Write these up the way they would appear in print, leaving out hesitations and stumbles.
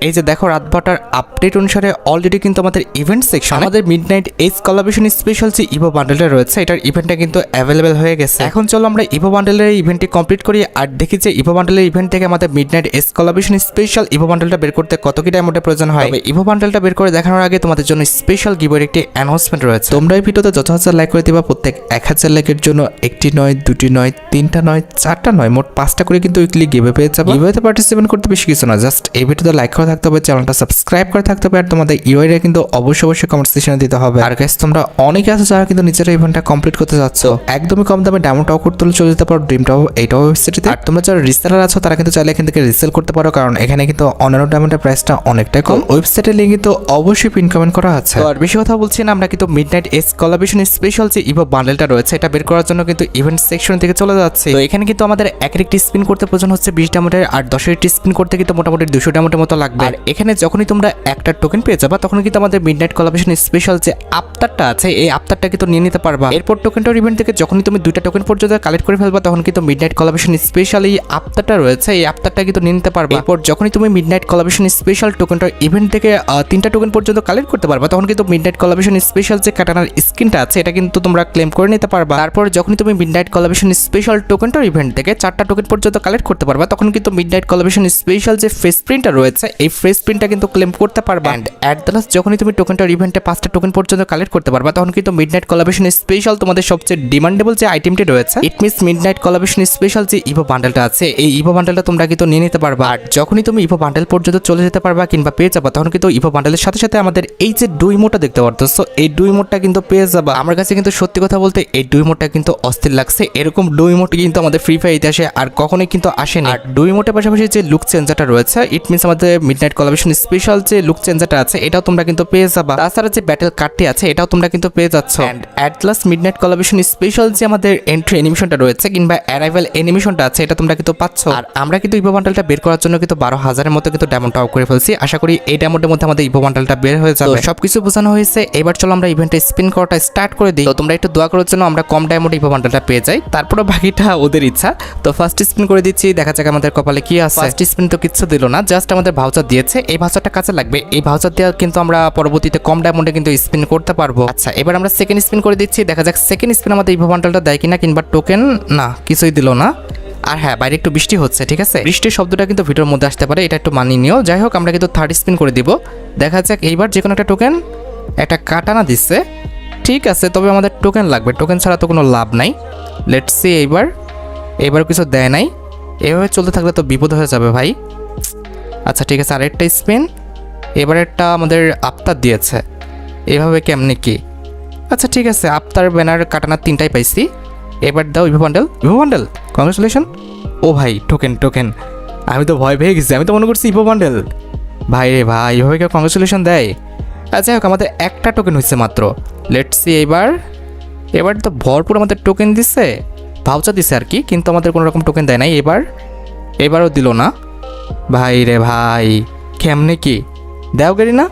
এই যে দেখো রাত 12টার আপডেট অনুসারে অলরেডি কিন্তু আমাদের ইভেন্ট সেকশন আমাদের মিডনাইট এজ কোলাবোরেশন স্পেশাল যে ইভো বান্ডেলটা রয়েছে এটার ইভেন্টটা কিন্তু অ্যাভেলেবেল হয়ে গেছে। এখন চলো আমরা ইভো বান্ডেলের ইভেন্টটি কমপ্লিট করি আর দেখি যে ইভো বান্ডেলের ইভেন্ট থেকে আমাদের midnight edge collaboration special Evo বান্ডেলটা বের করতে কত কি ডায়মন্ডের প্রয়োজন হয়। ইভো বান্ডেলটা বের করে দেখানোর আগে তোমাদের জন্য স্পেশাল গিভওয়ের একটি অ্যানাউন্সমেন্ট রয়েছে। তোমরা এই ভিডিওতে যত হাজার লাইক করে দিবা প্রত্যেক 1000 লাইকের জন্য একটি নয়, দুটি নয়, তিনটা নয়, চারটা নয়, মোট 5টা করে কিন্তু উইকলি গিভওয়ে পেয়ে যাবে। গিভওয়েতে পার্টিসিপেট করতে বেশি কিছু না, জাস্ট এই ভিডিওতে লাইক করে থাকতে হবে, চ্যানেলটা সাবস্ক্রাইব করে থাকতে হবে আর তোমাদের ইউআইডি কিন্তু অবশ্যই কমেন্ট সেকশনে দিতে হবে। আর গাইস তোমরা অনেকে আছো যারা কিন্তু নিজের ইভেন্টটা কমপ্লিট করতে যাচ্ছ, একদমই কম দামে ডায়মন্ড টপ করতে চলে যেতে পারো ড্রিম টপ এইটাও ওয়েবসাইটে। আর তোমরা যারা রিসেলার আছো তারা কিন্তু চাইলে এখান থেকে রিসেল করতে পারো, কারণ এখানে কিন্তু অন্যান্য ডায়মন্ডের প্রাইসটা অনেকটাই কম। ওয়েবসাইটের লিংক কিন্তু অবশ্যই পিন কমেন্ট করা আছে। তো আর বেশি কথা বলছি না, আমরা কিন্তু মিডনাইট এজ কোলাবোরেশন স্পেশাল যে ইভো বান্ডেলটা রয়েছে এটা বের করার জন্য কিন্তু ইভেন্ট সেকশন থেকে চলে যাচ্ছে। তো এখানে কিন্তু আমাদের একটি স্পিন করতে প্রয়োজন হচ্ছে 20 ডায়মন্ডের, আর 10টি স্পিন করতে কিন্তু মোটামুটি 200 ডায়মন্ডের মতো লাগবে। আর এখানে যখনই তোমরা একটা টোকেন পেয়ে যাবা তখন কিন্তু আমাদের মিডনাইট কোলাবোরেশন স্পেশাল যে আফতারটা আছে এই আফতারটা কিন্তু নিয়ে নিতে পারবা। এরপর টোকেনটার ইভেন্ট থেকে যখনই তুমি 2টা টোকেন পর্যন্ত কালেক্ট করে ফেলবা তখন কিন্তু মিডনাইট কোলাবোরেশন স্পেশাল এই আফতারটা রয়েছে এই আফতারটা কিন্তু নিয়ে নিতে পারবা। এরপর যখনই তুমি মিডনাইট কোলাবোরেশন স্পেশাল টোকেনটার ইভেন্ট থেকে 3টা টোকেন পর্যন্ত কালেক্ট করতে পারবা তখন কিন্তু মিডনাইট কোলাবোরেশন স্পেশাল যে কাটানার স্কিনটা আছে এটা কিন্তু তোমরা ক্লেম করে নিতে পারবা। তারপর যখনই তুমি মিডনাইট কোলাবোরেশন স্পেশাল টোকেনটার ইভেন্ট থেকে 4টা টোকেন পর্যন্ত কালেক্ট করতে পারবা তখন কিন্তু মিডনাইট কোলাবোরেশন স্পেশাল যে ফেস প্রিন্টটা রয়েছে এই ফেস প্রিন্টটা কিন্তু ক্লেম করতে পারবা। এন্ড অ্যাট দ্য লাস্ট যখনই তুমি টোকেনটার ইভেন্টে 5টা টোকেন পর্যন্ত কালেক্ট করতে পারবা তখন কিন্তু মিডনাইট কোলাবোরেশন স্পেশাল তোমাদের সবচেয়ে ডিমান্ডেবল যে আইটেমটি রয়েছে it means midnight collaboration special যে ইভো বান্ডেলটা আছে এই ইভো বান্ডেলটা তোমরা কিন্তু নিয়ে নিতে পারবা। আর যখনই তুমি ইভো বান্ডেল পর্যন্ত চলে যেতে পারবা কিংবা পেয়ে যাবা তখন কিন্তু ইভো বান্ডেলের সাথে সাথে আমাদের এই যে দুই মোডটা দেখতে পারতেছো এই দুই মোডটা কিন্তু পেয়ে যাবা। আমার কাছে কিন্তু সত্যি কথা বলতে এই দুই মোডটা কিন্তু অস্থির লাগছে, এরকম দুই মোড কিন্তু আমাদের ফ্রি ফায়ার ইতিহাসে আর কখনোই কিন্তু আসেনি। আর দুই মোডের পাশাপাশি যে লুক চেঞ্জারটা রয়েছে ইট মিনস আমাদের মিডনাইট কোলাবোরেশন স্পেশাল যে লুক চেঞ্জারটা আছে এটাও তোমরা কিন্তু পেয়ে যাবা। তাছাড়া যে ব্যাটেল কার্ডটি আছে এটাও তোমরা কিন্তু পেয়ে যাচ্ছ। And at last midnight collaboration special যে আমাদের এন্ট্রি অ্যানিমেশনটা রয়েছে কিংবা অ্যারাইভাল অ্যানিমেশনটা আছে এটা তোমরা কিন্তু পাচ্ছ। আর আমরা কিন্তু ইভো বান্ডেলটা বের করার জন্য কিন্তু 12,000-এর মতো কিন্তু ডায়মন্ড টপ করে ফেলছি। আশা করি এই ডায়মন্ডের মধ্যে আমাদের ইভো বান্ডেলটা বের হয়ে যাবে। সবকিছু বোঝানো হয়েছে, এবার চলো আমরা ইভেন্টে স্পিন করাটা স্টার্ট করে দিই। তো তোমরা একটু দোয়া করার জন্য আমরা কম ডায়মন্ড ইভো বান্ডেলটা পেয়ে যাই, তারপরে বাকিটা ওদের ইচ্ছা। তো ফার্স্ট স্পিন করে দিচ্ছি, দেখা যাক আমাদের কপালে কি আছে। ফার্স্ট স্পিন তো কিছু দিল না, জাস্ট আমাদের ভাউচার দিয়েছে। এই ভাউচারটা কাছে লাগবে, এই ভাউচার দিয়ে কিন্তু আমরা পরবর্তীতে কম ডায়মন্ডে কিন্তু স্পিন করতে পারবো। আচ্ছা এবার আমরা সেকেন্ড স্পিন করে দিচ্ছি, দেখা যাক সেকেন্ড স্পিন আমাদের ইভো বান্ডেলটা দেয় কিনা কিংবা টোকেন না কিছুই দিল না। আর হ্যাঁ বাইরে একটু বৃষ্টি হচ্ছে, ঠিক আছে বৃষ্টির শব্দটা কিন্তু ভিডিওর মধ্যে আসতে পারে, এটা একটু মানিয়ে নিও। যাই হোক আমরা কিন্তু থার্ড স্পিন করে দিব, দেখা যাক এইবার যে কোনো একটা টোকেন একটা কাটানা দিচ্ছে, ঠিক আছে তবে আমাদের টোকেন লাগবে, টোকেন ছাড়া তো কোনো লাভ নাই। লেটস সি এইবার কিছু দেয় নাই, এভাবে চলতে থাকলে তো বিপদ হয়ে যাবে ভাই। আচ্ছা ঠিক আছে আরেকটা স্পিন, এবার একটা আমাদের আফতার দিয়েছে, এভাবে কেমনি কি? আচ্ছা ঠিক আছে আফতার ব্যানার কাটানা 3টাই পাইছি, এবার দাও Evo bundle. Evo bundle congratulation. ও ভাই টোকেন, আমি তো ভয় পেয়ে গেছি, আমি তো মনে করছি ইভো বান্ডেল। ভাই রে ভাই এভাবে কেউ কংগ্রেচুলেশন দেয়? আচ্ছা হোক আমাদের একটা টোকেন হয়েছে মাত্র। লেটস সি এবার তো ভরপুর আমাদের টোকেন দিচ্ছে, ভাউচার দিচ্ছে আর কি, কিন্তু আমাদের কোনো রকম টোকেন দেয় নাই। এবারও দিল না। ভাই রে ভাই কেমনে কি দেও গেরি না?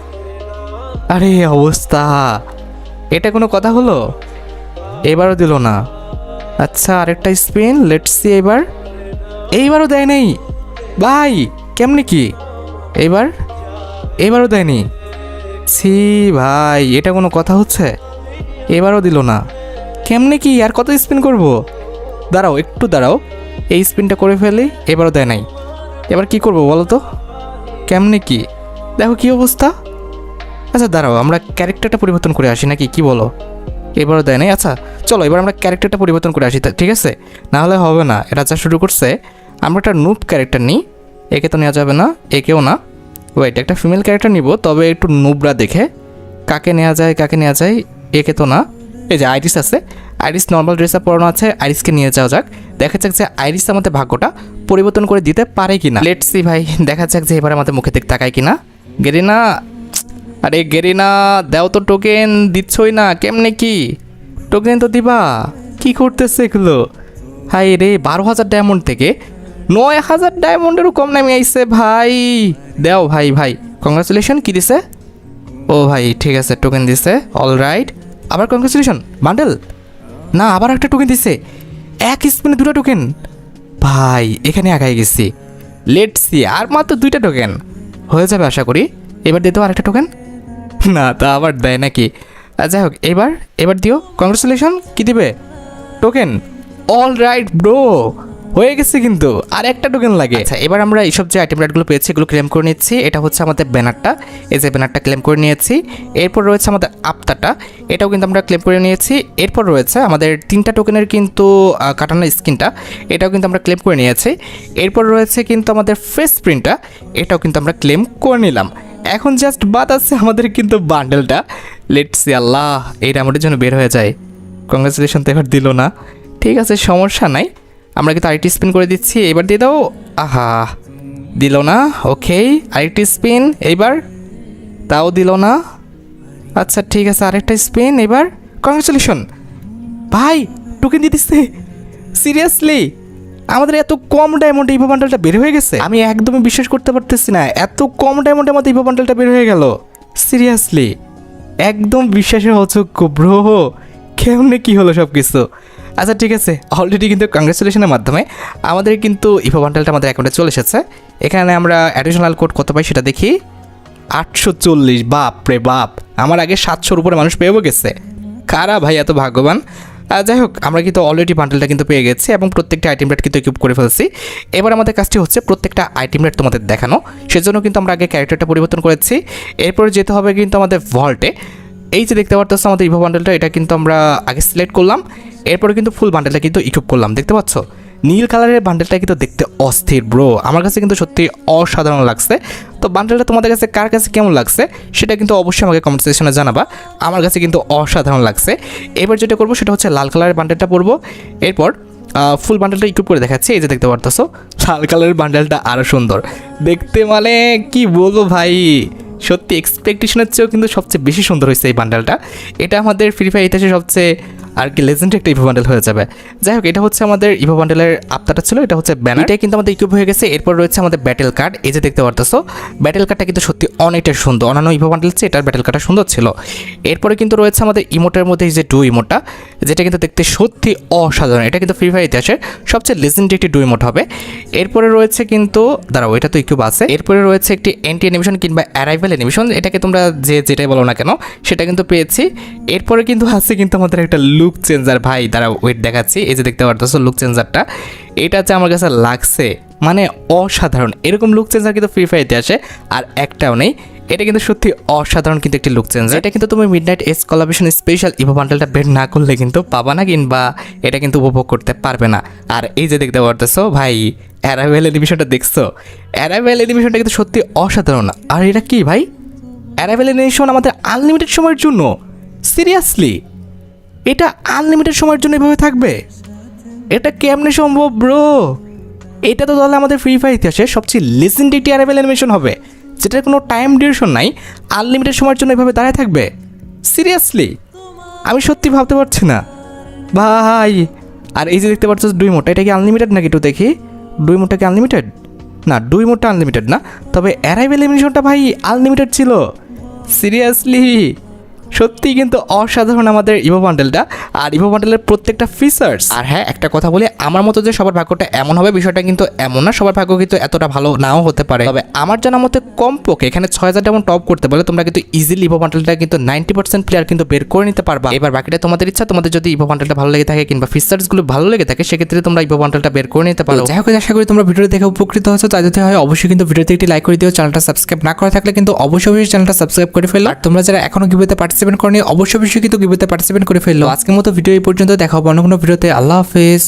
আরে অবস্থা, এটা কোনো কথা হলো? এবারও দিল না। আচ্ছা আরেকটা স্পিন, লেটস সি এইবারও দেয় নাই। ভাই কেমনে কি এবারও দেয়নি? ছি ভাই এটা কোনো কথা হচ্ছে? এবারও দিল না, কেমনে কি? আর কত স্পিন করব? একটু দাঁড়াও এই স্পিনটা করে ফেলি। এবারও দেয় নাই, এবার কি করব বলো তো? কেমনে কি দেখো কি অবস্থা। আচ্ছা দাঁড়াও আমরা ক্যারেক্টারটা পরিবর্তন করে আসি নাকি, কি বলো? এবারও দেয় নাই। আচ্ছা চলো এবার আমরা ক্যারেক্টারটা পরিবর্তন করে আসি, ঠিক আছে? না হলে হবে না, এটা যা শুরু করছে। আমরা একটা নুব ক্যারেক্টার নিই, একে তো নেওয়া যাবে না, একেও না। ওয়েট একটা ফিমেল ক্যারেক্টার নিব, তবে একটু নুবরা দেখে কাকে নেওয়া যায়। একে তো না, এই যে আইরিস আছে, আইরিস নর্মাল ড্রেস আপ পরানো আছে, আইরিসকে নিয়ে যাওয়া যাক। দেখা যাক যে আইরিস আমাদের ভাগ্যটা পরিবর্তন করে দিতে পারে কিনা। লেটস সি ভাই, দেখা যাক যে এবার আমাদের মুখে দিক তাকায় কিনা। গেরিনা, আরে গেরিনা দাও তো, টোকেন দিচ্ছই না, কেমনে কি? টোকেন তো দিবা, কি করতেছে এগুলো? হাই রে 12,000 ডায়মন্ড থেকে 9,000 ডায়মন্ডেরও কম নামে আইছে ভাই। দেও ভাই কংগ্রাচুলেশন। কি দিছে? ও ভাই ঠিক আছে টোকেন দিছে, অলরাইট। আবার কংগ্রাচুলেশন বান্ডেল না, আবার একটা টোকেন দিছে, এক স্পিনে 2টা টোকেন। ভাই এখানে আগাই গেছি। লেটস সি আর মাত্র 2টা টোকেন। হয়ে যাবে আশা করি। এবার দিতে আরেকটা টোকেন, না তা আবার দেয় নাকি? যাই হোক, এবার দিও। কংগ্রেচুলেশন। কি দিবে? টোকেন। অল রাইট ব্রো, হয়ে গেছে কিন্তু আর একটা টোকেন লাগে। আচ্ছা, এবার আমরা এইসব যে আইটেম রাইটগুলো পেয়েছি এগুলো ক্লেম করে নিচ্ছি। এটা হচ্ছে আমাদের ব্যানারটা, এই যে ব্যানারটা ক্লেম করে নিয়েছি। এরপর রয়েছে আমাদের আপ্তাটা, এটাও কিন্তু আমরা ক্লেম করে নিয়েছি। এরপর রয়েছে আমাদের 3টা টোকেনের কিন্তু কাটানো স্কিনটা, এটাও কিন্তু আমরা ক্লেম করে নিয়েছি। এরপর রয়েছে কিন্তু আমাদের ফেস প্রিন্টটা, এটাও কিন্তু আমরা ক্লেম করে নিলাম। এখন জাস্ট বাদ আছে আমাদের কিন্তু বান্ডেলটা। লেটস সি, আল্লাহ এই রাউন্ডের জন্য বের হয়ে যায়। কংগ্রেচুলেশন তো এবার দিল না, ঠিক আছে সমস্যা নাই, আমরা কিন্তু আরেকটি স্পিন করে দিচ্ছি। এবার দিয়ে দাও। আহা, দিল না। ওকে, আরেকটি স্পিন, এইবার তাও দিল না। আচ্ছা ঠিক আছে, আরেকটা স্পিন এবার। কংগ্রেচুলেশন ভাই, টোকেন দিয়ে দিচ্ছে। সিরিয়াসলি আমাদের এত কম ডায়মন্ডে ইভো বান্ডেলটা বের হয়ে গেছে, আমি একদমই বিশ্বাস করতে পারতেছি না। এত কম ডায়মন্ডে আমাদের ইভো বান্ডেলটা বের হয়ে গেল, সিরিয়াসলি একদম বিশ্বাসের অযোগ্য ব্রো। কেমনে কি হলো সব কিছু? আচ্ছা ঠিক আছে, অলরেডি কিন্তু কংগ্রেচুলেশনের মাধ্যমে আমাদের কিন্তু ইভো বান্ডেলটা আমাদের অ্যাকাউন্টে চলে এসেছে। এখানে আমরা অ্যাডিশনাল কোড কত পাই সেটা দেখি। 840, বাপ রে বাপ, আমার আগে 700-র উপরে মানুষ পেয়েও গেছে। কারা ভাই এত ভাগ্যবান? যাই হোক, আমরা কিন্তু অলরেডি বান্ডেলটা কিন্তু পেয়ে গেছি এবং প্রত্যেকটা আইটেম রেট কিন্তু ইকুইপ করে ফেলছি। এবার আমাদের কাজটি হচ্ছে প্রত্যেকটা আইটেম রেট তোমাদের দেখানো। সেজন্য কিন্তু আমরা আগে ক্যারেক্টারটা পরিবর্তন করেছি। এরপর যেতে হবে কিন্তু আমাদের ভল্টে। এই যে দেখতে পাচ্ছ আমাদের ইভো বান্ডেলটা, এটা কিন্তু আমরা আগে সিলেক্ট করলাম। এরপরে কিন্তু ফুল বান্ডেলটা কিন্তু ইকুইপ করলাম। দেখতে পাচ্ছ নীল কালারের বান্ডেলটা কিন্তু দেখতে অস্থির ব্রো, আমার কাছে কিন্তু সত্যি অসাধারণ লাগছে। তো বান্ডেলটা তোমাদের কাছে কার কাছে কেমন লাগছে সেটা কিন্তু অবশ্যই আমাকে কমেন্ট সেকশনে জানাবা। আমার কাছে কিন্তু অসাধারণ লাগছে। এবার যেটা করবো সেটা হচ্ছে লাল কালারের বান্ডেলটা পরবো। এরপর ফুল বান্ডেলটা ইকুইপ করে দেখাচ্ছি। এই যে দেখতে পারতেছো লাল কালারের বান্ডেলটা আরও সুন্দর দেখতে, মানে কি বলবো ভাই, সত্যি এক্সপেকটেশনের চেয়েও কিন্তু সবচেয়ে বেশি সুন্দর হয়েছে এই বান্ডেলটা। এটা আমাদের ফ্রি ফায়ার ইতিহাসে সবচেয়ে আর কি লেজেন্ড একটা ইভো বান্ডেল হয়ে যাবে। যাই হোক, এটা হচ্ছে আমাদের ইভো বান্ডেলের আপ্তাটা ছিল, এটা হচ্ছে ব্যানার, এটাই কিন্তু আমাদের ইকুইপ হয়ে গেছে। এরপর রয়েছে আমাদের ব্যাটেল কার্ড, এই যে দেখতে পারতেছো ব্যাটেল কার্ডটা কিন্তু সত্যি অনেকটা সুন্দর, অন্যান্য ইভো বান্ডেল চেয়ে এটার ব্যাটেল কার্ডটা সুন্দর ছিল। এরপরে কিন্তু রয়েছে আমাদের ইমোটের মধ্যে এই যে ডু ইমোটটা, যেটা কিন্তু দেখতে সত্যি অসাধারণ, এটা কিন্তু ফ্রি ফায়ার ইতিহাসের সবচেয়ে লেজেন্ড একটি ডু ইমোট হবে। এরপরে রয়েছে কিন্তু দাঁড়াও, এটা তো ইকুইপ আছে। এরপরে রয়েছে একটি এন্টি অ্যানিমেশন কিংবা অ্যারাইভাল অ্যানিমেশন, এটাকে তোমরা যেটাই বলো না কেন সেটা কিন্তু পেয়েছি। এরপরে কিন্তু আছে কিন্তু আমাদের একটা লুক চেঞ্জার, ভাই দাঁড়াও ওয়েট দেখাচ্ছি। এই যে দেখতে পারতেছো লুক চেঞ্জারটা, এটা হচ্ছে আমার কাছে লাগছে মানে অসাধারণ। এরকম লুক চেঞ্জার কিন্তু ফ্রি ফায়ার ইতিহাসে আর একটাও নেই। এটা কিন্তু সত্যি অসাধারণ কিন্তু একটি লুক চেঞ্জার। এটা কিন্তু তুমি midnight edge collaboration special Evo বান্ডেলটা বের না করলে কিন্তু পাবা না, কিংবা এটা কিন্তু উপভোগ করতে পারবে না। আর এই যে দেখতে পারতেছো ভাই অ্যারাইভাল অ্যানিমেশনটা দেখছো, অ্যারাইভাল অ্যানিমেশনটা কিন্তু সত্যি অসাধারণ। আর এটা কি ভাই, অ্যারাইভাল অ্যানিমেশন আমাদের আনলিমিটেড সময়ের জন্য? সিরিয়াসলি এটা আনলিমিটেড সময়ের জন্য এভাবে থাকবে? এটা কেমনে সম্ভব ব্রো? এটা তো তাহলে আমাদের ফ্রি ফায়ার ইতিহাসে সবচেয়ে লেজেন্ড একটি অ্যারাইভাল অ্যানিমেশন হবে, যেটার কোনো টাইম ডিউরেশন নাই, আনলিমিটেড সময়ের জন্য এভাবে দাঁড়ায় থাকবে। সিরিয়াসলি আমি সত্যি ভাবতে পারছি না ভাই। আর এই যে দেখতে পাচ্ছ দুই মোটা, এটা কি আনলিমিটেড নাকি? একটু দেখি, দুই মোটা কি আনলিমিটেড? না, দুই মোটা আনলিমিটেড না, তবে অ্যারাইভাল অ্যানিমেশনটা ভাই আনলিমিটেড ছিল। সিরিয়াসলি সত্যিই কিন্তু অসাধারণ আমাদের ইভো বান্ডেলটা আর ইভো বান্ডেলের প্রত্যেকটা ফিচার্স। আর হ্যাঁ, একটা কথা বলি, আমার মতো যে সবার ভাগ্যটা এমন হবে বিষয়টা কিন্তু এমন না, সবার ভাগ্য কিন্তু এতটা ভালো নাও হতে পারে। তবে আমার জানার মতে কমপক্ষে এখানে 6000 ডায়মন্ড টপ করতে পারলে তোমরা কিন্তু ইজিলি ইভো বান্ডেলটা কিন্তু 90% প্লেয়ার কিন্তু বের করে নিতে পারবা। এবার বাকিটা তোমাদের ইচ্ছা, তোমাদের যদি ইভো বান্ডেলটা ভালো লেগে থাকে কিংবা ফিচার্সগুলো ভালো লেগে থাকে সেক্ষেত্রে তোমরা ইভো বান্ডেলটা বের করে নিতে পারো। যাই হোক, আশা করি তোমরা ভিডিওটি দেখে উপকৃত হয়েছো। তাই যদি হয় অবশ্যই কিন্তু ভিডিওতে একটি লাইক করে দিও। চ্যানেলটা সাবস্ক্রাইব না করা থাকলে কিন্তু অবশ্যই চ্যানেলটা সাবস্ক্রাইব করে ফেলো। আর তোমরা যারা এখনো গিভওয়েতে পার্টিসিপেট করনি অবশ্যই কিন্তু গিভওয়েতে পার্টিসিপেট করে ফেললো। আজকের মতো ভিডিও এই পর্যন্ত, দেখা হবে অন্য কোনো ভিডিওতে। আল্লাহ হাফেজ।